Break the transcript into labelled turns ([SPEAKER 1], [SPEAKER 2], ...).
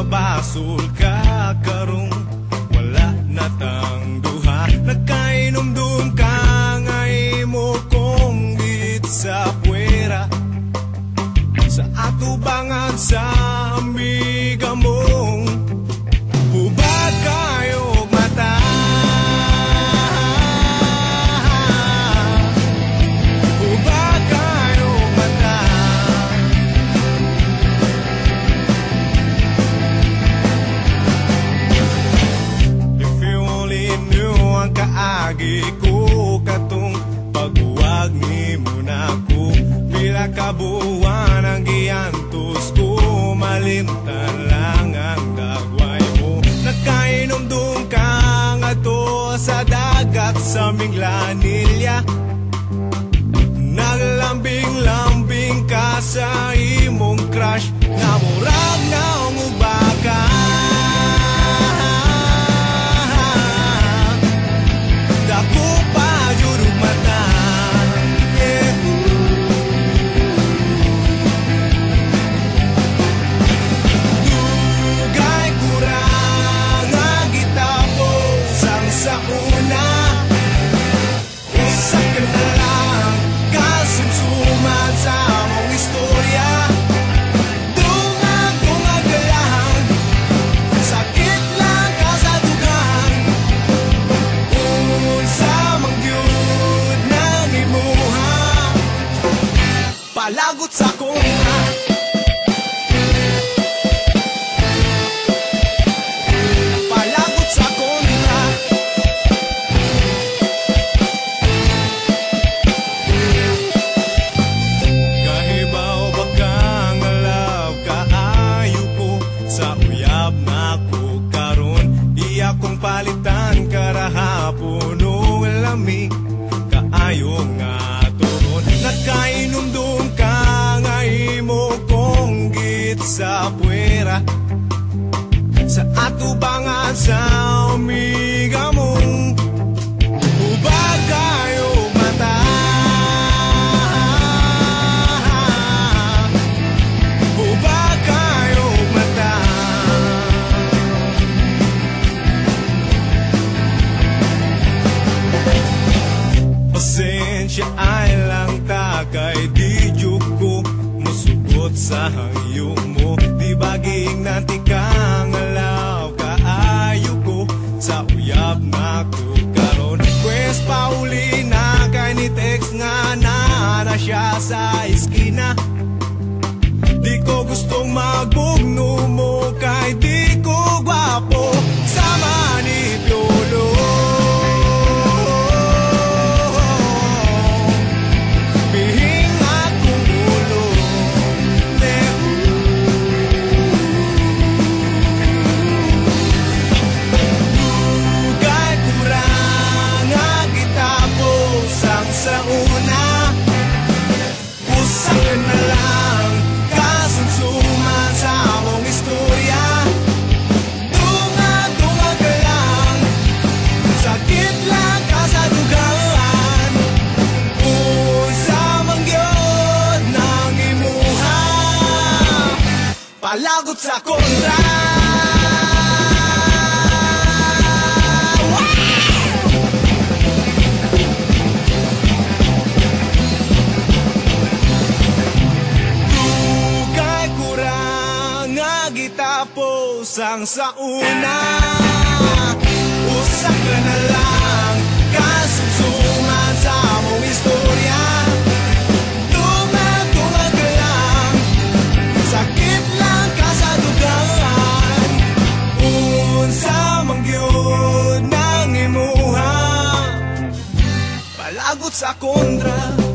[SPEAKER 1] Basul ka karong wala na tang duha, nagkainom-dum ka ngay mo kong git sa puwera sa atubangan sa amiga mong hubad kayo mata. Hubad kayo mata. Ang kaagi ko katong paghuwag ni mo na ko, pila ka buwan ang giantos ko, malimtan lang ang dagway mo. Nagkainom-dum ka nga to sa dagat sa Minglanilya, naglambing-lambing ka sa imong crush, namurag na umubaka. Ako pa jurug mata, yeah. Dugay kurang ang gitapos ang sa una, usa ka na lang kasumsuman sa mong istorya. Dungag-dungag ka lang, sakit lang ka sa dugang, palagot sa kontra. Palagot sa kontra. Kahibaw ba kang alaw kaayo ko sa uyab na ko karon, iya kong palitan karahapon o lamig kaayo nga turon. Nagkainom-dum ka nga imo kong git sa puwera sa atubangan sa amiga mong hubad kayo mata. Hubad kayo mata. Pasensya ay lang kay di juk ko musugot sa hangyo mo, di baging nanti kang alaw kaayo ko sa uyab na ko karon. Pwes pauli na kay ni text nga na siya sa iskina, di ko gustong magbugno mo kay di ko gwapo sama ni Piolo. Sa una, usa ka na lang kasumsuman sa among istorya. Dunga-dunga ka lang, sakit lang ka sa dugaan, usa man gyud nang imuha, palagot sa kontra. Tapos ang sa una, usa ka na lang kasumsuman sa among istorya. Dunga-dunga ka lang, sakit lang ka sa dugaan, unsa man gyud nang imuha, pala agot sa kontra